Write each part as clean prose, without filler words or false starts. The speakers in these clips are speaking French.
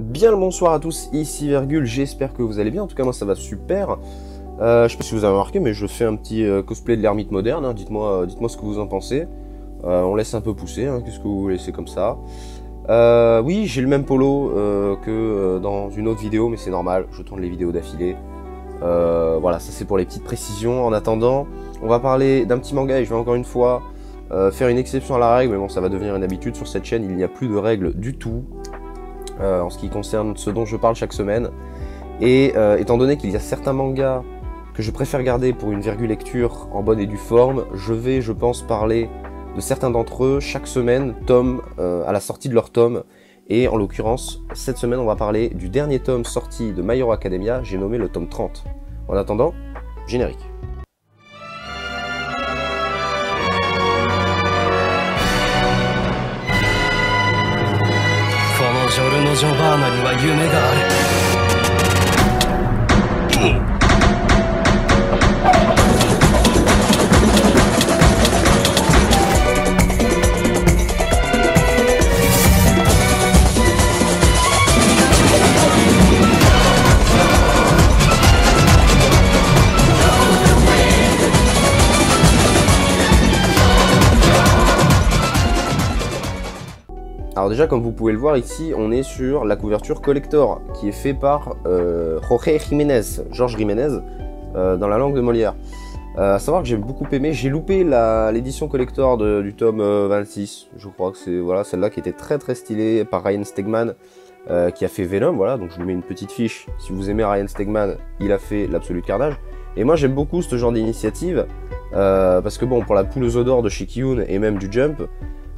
Bien le bonsoir à tous, ici Virgule, j'espère que vous allez bien, en tout cas moi ça va super. Je sais pas si vous avez remarqué, mais je fais un petit cosplay de l'ermite moderne, hein. Dites-moi ce que vous en pensez. On laisse un peu pousser, hein. Qu'est-ce que vous laissez comme ça. Oui, j'ai le même polo que dans une autre vidéo, mais c'est normal, je tourne les vidéos d'affilée. Voilà, ça c'est pour les petites précisions. En attendant, on va parler d'un petit manga et je vais encore une fois faire une exception à la règle, mais bon, ça va devenir une habitude sur cette chaîne, il n'y a plus de règles du tout. En ce qui concerne ce dont je parle chaque semaine. Et étant donné qu'il y a certains mangas que je préfère garder pour une virgule lecture en bonne et due forme, je vais, je pense, parler de certains d'entre eux chaque semaine, tome à la sortie de leur tome. Et en l'occurrence, cette semaine, on va parler du dernier tome sorti de My Hero Academia, j'ai nommé le tome 30. En attendant, générique. ジョルノ・ジョバーナには夢がある。Alors déjà, comme vous pouvez le voir ici, on est sur la couverture collector qui est fait par Jorge Jiménez, Georges Jiménez, dans la langue de Molière. À savoir que j'ai beaucoup aimé, j'ai loupé l'édition collector du tome 26, je crois que c'est voilà, celle-là qui était très stylée par Ryan Stegman, qui a fait Venom, voilà, donc je lui mets une petite fiche. Si vous aimez Ryan Stegman, il a fait l'Absolu Carnage. Et moi j'aime beaucoup ce genre d'initiative, parce que bon, pour la poule aux œufs d'or de Shikyun et même du Jump,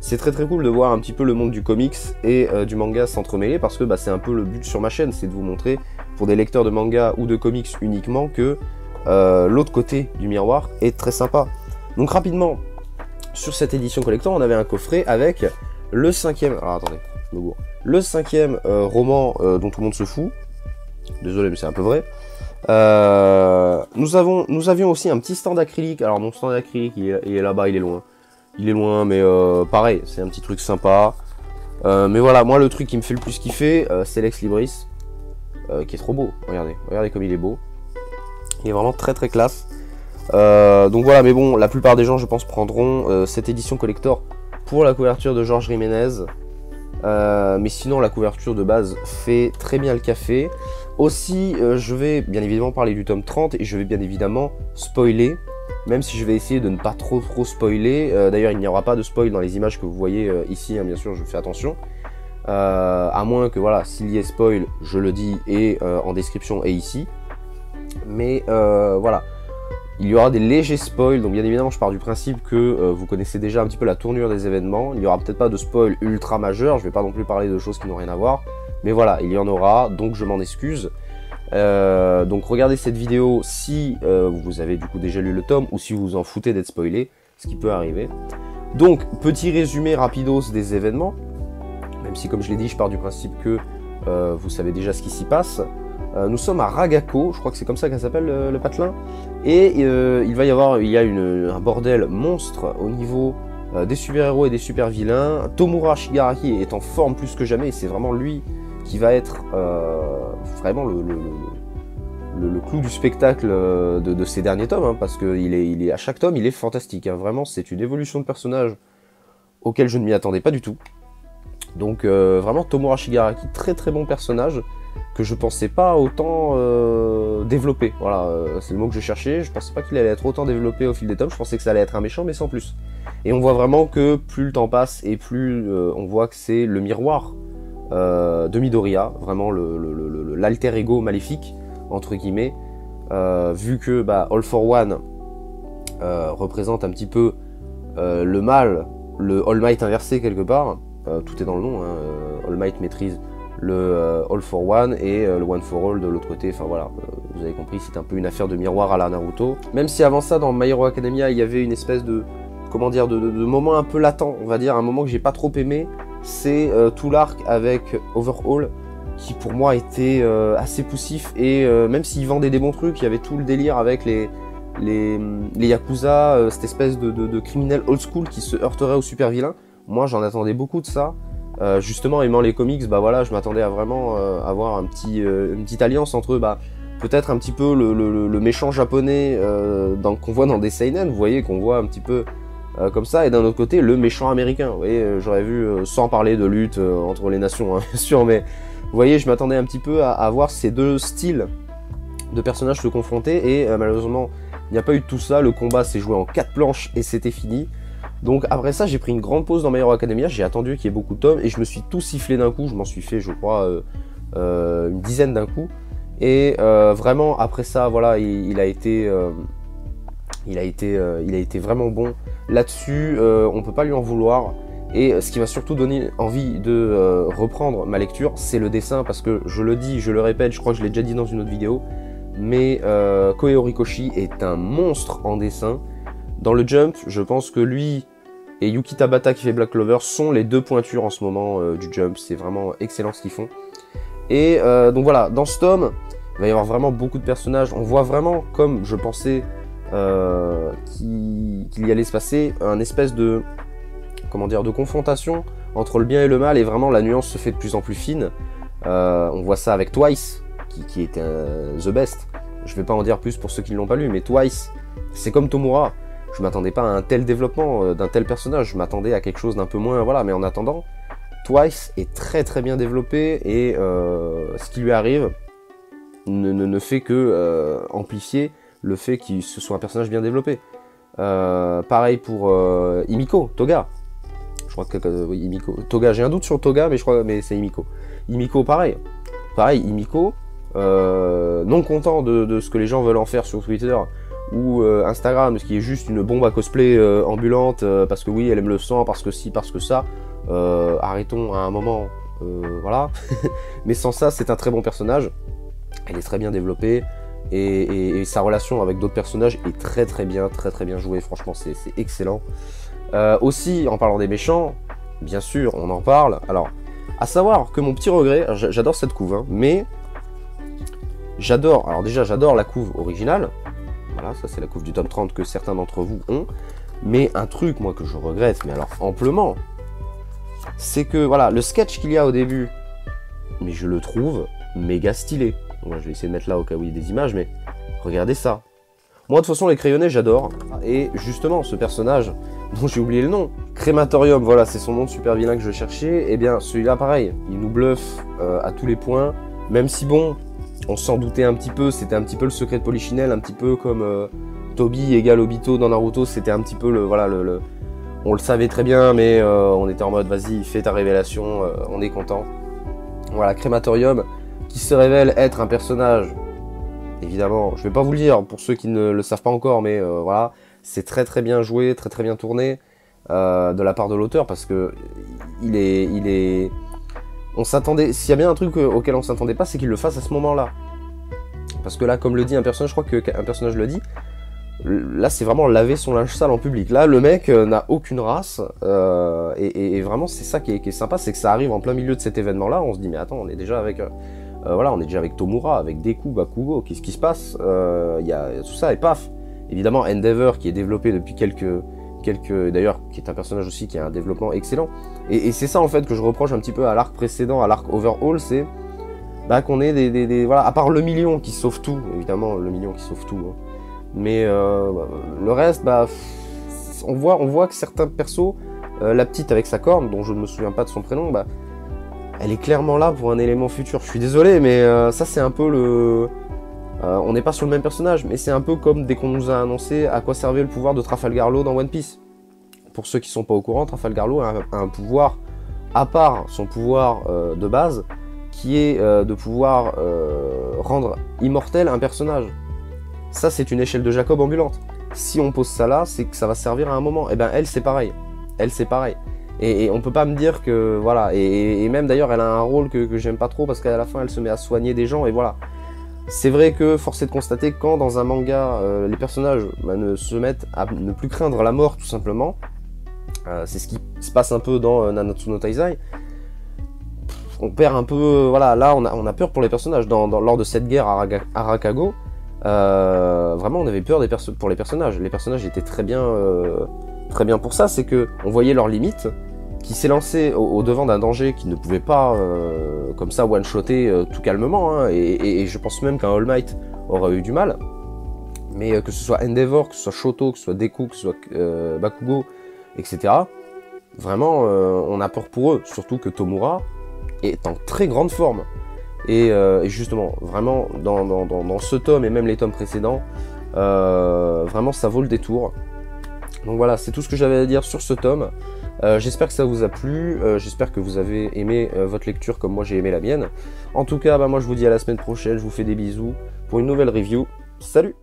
c'est très cool de voir un petit peu le monde du comics et du manga s'entremêler, parce que c'est un peu le but sur ma chaîne, c'est de vous montrer, pour des lecteurs de manga ou de comics uniquement, que l'autre côté du miroir est très sympa. Donc rapidement, sur cette édition collector, on avait un coffret avec le cinquième... Alors attendez, je me gourre. Le cinquième roman dont tout le monde se fout. Désolé, mais c'est un peu vrai. Nous avions aussi un petit stand acrylique. Alors mon stand acrylique, il est là-bas, il est loin. Il est loin, mais pareil, c'est un petit truc sympa. Mais voilà, moi le truc qui me fait le plus kiffer, c'est Lex Libris, qui est trop beau. Regardez comme il est beau. Il est vraiment très classe. Donc voilà, mais bon, la plupart des gens, je pense, prendront cette édition collector pour la couverture de Jorge Jiménez. Mais sinon, la couverture de base fait très bien le café. Aussi, je vais bien évidemment parler du tome 30 et je vais bien évidemment spoiler. Même si je vais essayer de ne pas trop spoiler, d'ailleurs il n'y aura pas de spoil dans les images que vous voyez ici, hein, bien sûr je fais attention, à moins que voilà, s'il y ait spoil, je le dis et en description et ici, mais voilà, il y aura des légers spoils, donc bien évidemment je pars du principe que vous connaissez déjà un petit peu la tournure des événements, il n'y aura peut-être pas de spoil ultra majeur, je vais pas non plus parler de choses qui n'ont rien à voir, mais voilà, il y en aura, donc je m'en excuse. Donc regardez cette vidéo si vous avez du coup déjà lu le tome ou si vous vous en foutez d'être spoilé, ce qui peut arriver. Donc petit résumé rapidos des événements, même si comme je l'ai dit je pars du principe que vous savez déjà ce qui s'y passe. Nous sommes à Ragako, je crois que c'est comme ça qu'elle s'appelle le patelin, et il y a un bordel monstre au niveau des super-héros et des super-vilains. Tomura Shigaraki est en forme plus que jamais, et c'est vraiment lui qui va être vraiment le clou du spectacle de ces derniers tomes, hein, parce que à chaque tome il est fantastique, hein, vraiment c'est une évolution de personnage auquel je ne m'y attendais pas du tout. Donc vraiment Tomura Shigaraki, très bon personnage que je pensais pas autant développé, voilà, c'est le mot que je cherchais, je pensais pas qu'il allait être autant développé au fil des tomes, je pensais que ça allait être un méchant mais sans plus. Et on voit vraiment que plus le temps passe et plus on voit que c'est le miroir de Midoriya, vraiment l'alter ego maléfique, entre guillemets, vu que All for One représente un petit peu le mal, le All Might inversé quelque part, tout est dans le nom, hein, All Might maîtrise le All for One et le One for All de l'autre côté, enfin voilà, vous avez compris, c'est un peu une affaire de miroir à la Naruto. Même si avant ça, dans My Hero Academia, il y avait une espèce de, comment dire, de moment un peu latent, on va dire, un moment que j'ai pas trop aimé, c'est tout l'arc avec Overhaul, qui pour moi était assez poussif, et même s'il vendait des bons trucs, il y avait tout le délire avec les Yakuza, cette espèce de criminels old school qui se heurterait aux super vilains. Moi j'en attendais beaucoup de ça, Justement, aimant les comics, bah voilà, je m'attendais à vraiment avoir une petite alliance entre peut-être un petit peu le méchant japonais qu'on voit dans des seinen, vous voyez, qu'on voit un petit peu comme ça, et d'un autre côté, le méchant américain. Vous voyez, j'aurais vu, sans parler de lutte entre les nations, hein, bien sûr, mais vous voyez, je m'attendais un petit peu à voir ces deux styles de personnages se confronter, et malheureusement, il n'y a pas eu de tout ça. Le combat s'est joué en 4 planches et c'était fini. Donc après ça, j'ai pris une grande pause dans My Hero Academia, j'ai attendu qu'il y ait beaucoup de tomes, et je me suis tout sifflé d'un coup. Je m'en suis fait, je crois, une dizaine d'un coup. Et vraiment, après ça, voilà, il a été vraiment bon. Là-dessus, on peut pas lui en vouloir. Et ce qui m'a surtout donné envie de reprendre ma lecture, c'est le dessin, parce que je le dis, je le répète, je crois que je l'ai déjà dit dans une autre vidéo, mais Kohei Horikoshi est un monstre en dessin. Dans le Jump, je pense que lui et Yuki Tabata qui fait Black Clover sont les deux pointures en ce moment du Jump. C'est vraiment excellent ce qu'ils font. Et donc voilà, dans ce tome, il va y avoir vraiment beaucoup de personnages. On voit vraiment, comme je pensais qu'il y allait se passer, un espèce de, comment dire, de confrontation entre le bien et le mal, et vraiment la nuance se fait de plus en plus fine. On voit ça avec Twice, qui était the best. Je vais pas en dire plus pour ceux qui ne l'ont pas lu, mais Twice, c'est comme Tomura. Je m'attendais pas à un tel développement d'un tel personnage, je m'attendais à quelque chose d'un peu moins, voilà, mais en attendant, Twice est très très bien développé, et ce qui lui arrive ne fait que amplifier le fait qu'il se soit un personnage bien développé. Pareil pour Himiko, Toga. Je crois que oui, Himiko. Toga, j'ai un doute sur Toga, mais c'est Himiko. Himiko, pareil. Pareil, Himiko, non content de ce que les gens veulent en faire sur Twitter ou Instagram, ce qui est juste une bombe à cosplay ambulante, parce que oui, elle aime le sang, parce que si, parce que ça. Arrêtons à un moment, voilà. Mais sans ça, c'est un très bon personnage. Elle est très bien développée, et sa relation avec d'autres personnages est très très bien jouée. Franchement, c'est excellent. Aussi, en parlant des méchants, bien sûr, on en parle. Alors, à savoir que mon petit regret, j'adore cette couve, hein, mais j'adore la couve originale. Voilà, ça c'est la couve du tome 30 que certains d'entre vous ont. Mais un truc, moi, que je regrette, mais alors amplement, c'est que, voilà, le sketch qu'il y a au début, mais je le trouve méga stylé. Moi, je vais essayer de mettre là au cas où il y a des images, mais regardez ça. Moi, de toute façon, les crayonnés, j'adore. Et justement, ce personnage, dont j'ai oublié le nom, Crématorium, voilà, c'est son nom de super vilain que je cherchais. Et bien, celui-là, pareil, il nous bluffe à tous les points. Même si, bon, on s'en doutait un petit peu, c'était un petit peu le secret de Polichinelle, un petit peu comme Toby égale Obito dans Naruto, c'était un petit peu on le savait très bien, mais on était en mode, vas-y, fais ta révélation, on est content. Voilà, Crématorium, qui se révèle être un personnage, évidemment, je vais pas vous le dire pour ceux qui ne le savent pas encore, mais voilà, c'est très très bien joué, très très bien tourné de la part de l'auteur, parce que on s'attendait, s'il y a bien un truc auquel on s'attendait pas, c'est qu'il le fasse à ce moment-là. Parce que là, comme le dit un personnage, je crois qu'un personnage le dit, là c'est vraiment laver son linge sale en public. Là le mec n'a aucune race, et vraiment c'est ça qui est sympa, c'est que ça arrive en plein milieu de cet événement là. On se dit mais attends, on est déjà avec voilà, on est déjà avec Tomura, avec Deku, Bakugo, qu'est-ce qui se passe? Il y a tout ça, et paf, évidemment Endeavor qui est développé depuis quelques d'ailleurs, qui est un personnage aussi qui a un développement excellent, et c'est ça en fait que je reproche un petit peu à l'arc précédent, à l'arc Overhaul, c'est qu'on ait voilà, à part le million qui sauve tout, évidemment le million qui sauve tout, hein. Mais le reste, on voit que certains persos, la petite avec sa corne, dont je ne me souviens pas de son prénom, elle est clairement là pour un élément futur. Je suis désolé, mais ça c'est un peu le... on n'est pas sur le même personnage, mais c'est un peu comme dès qu'on nous a annoncé à quoi servait le pouvoir de Trafalgar Law dans One Piece. Pour ceux qui sont pas au courant, Trafalgar Law a un pouvoir, à part son pouvoir de base, qui est de pouvoir rendre immortel un personnage. Ça, c'est une échelle de Jacob ambulante. Si on pose ça là, c'est que ça va servir à un moment. Et ben, elle, c'est pareil. Elle, c'est pareil. Et on peut pas me dire que... Voilà. Et même, d'ailleurs, elle a un rôle que j'aime pas trop, parce qu'à la fin, elle se met à soigner des gens, et voilà. C'est vrai que, force est de constater, quand dans un manga, les personnages ne se mettent à ne plus craindre la mort, tout simplement, c'est ce qui se passe un peu dans Nanatsu no Taizai, on perd un peu... Voilà, là, on a peur pour les personnages. Lors de cette guerre à Arakago, vraiment on avait peur pour les personnages. Les personnages étaient très bien pour ça, c'est que on voyait leurs limites, qui s'est lancé au devant d'un danger qui ne pouvait pas, comme ça, one-shotter tout calmement, hein, et je pense même qu'un All Might aurait eu du mal. Mais que ce soit Endeavor, que ce soit Shoto, que ce soit Deku, que ce soit Bakugo, etc. Vraiment, on a peur pour eux, surtout que Tomura est en très grande forme. Et justement, vraiment, dans ce tome et même les tomes précédents, vraiment ça vaut le détour. Donc voilà, c'est tout ce que j'avais à dire sur ce tome. J'espère que ça vous a plu, j'espère que vous avez aimé votre lecture comme moi j'ai aimé la mienne. En tout cas, moi je vous dis à la semaine prochaine, je vous fais des bisous pour une nouvelle review. Salut!